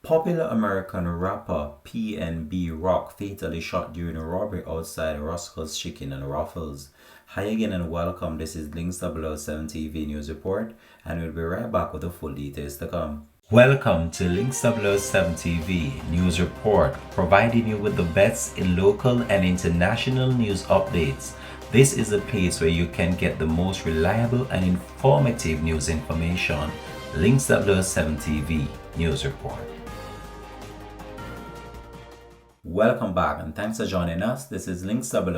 Popular American rapper PnB Rock fatally shot during a robbery outside Roscoe's Chicken and Waffles. Hi again and welcome. This is Links 007 TV News Report, and we'll be right back with the full details to come. Welcome to Links 007 TV News Report, providing you with the best in local and international news updates. This is a place where you can get the most reliable and informative news information. Links 007 TV News Report. Welcome back and thanks for joining us. This is Links 007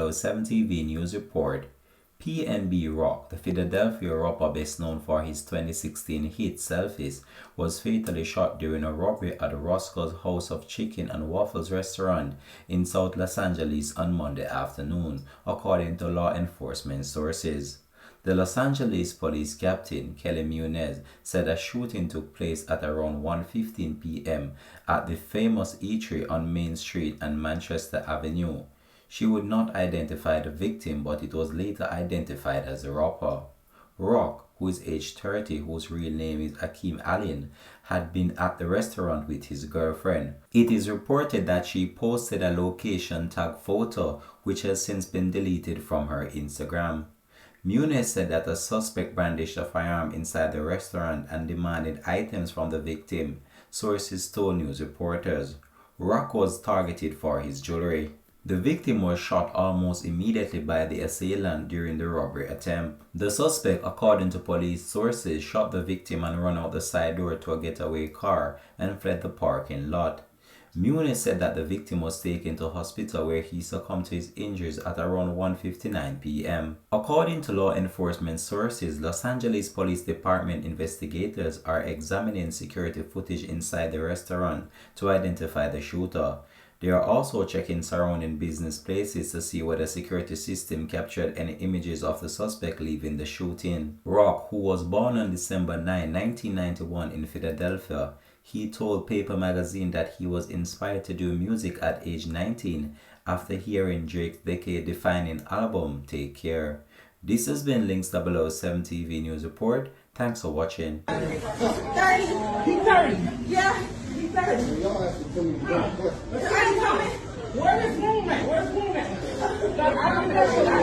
TV News Report. PnB Rock, the Philadelphia rapper best known for his 2016 hit Selfies, was fatally shot during a robbery at Roscoe's House of Chicken and Waffles restaurant in South Los Angeles on Monday afternoon, according to law enforcement sources. The Los Angeles Police Captain, Kelly Muniz, said a shooting took place at around 1:15 p.m. at the famous eatery on Main Street and Manchester Avenue. She would not identify the victim, but it was later identified as the rapper. Rock, who is age 30, whose real name is Akeem Allen, had been at the restaurant with his girlfriend. It is reported that she posted a location tag photo, which has since been deleted from her Instagram. Muniz said that the suspect brandished a firearm inside the restaurant and demanded items from the victim, sources told news reporters. Rock was targeted for his jewelry. The victim was shot almost immediately by the assailant during the robbery attempt. The suspect, according to police sources, shot the victim and ran out the side door to a getaway car and fled the parking lot. Muniz said that the victim was taken to hospital where he succumbed to his injuries at around 1:59 p.m. According to law enforcement sources, Los Angeles Police Department investigators are examining security footage inside the restaurant to identify the shooter. They are also checking surrounding business places to see whether security system captured any images of the suspect leaving the shooting. Rock, who was born on December 9, 1991 in Philadelphia, he told Paper Magazine that he was inspired to do music at age 19 after hearing Drake's decade-defining album, Take Care. This has been Links 007 TV News Report. Thanks for watching. 30. He's 30. Yeah, he's 30. Where's his room at? Where's his room at? I don't know.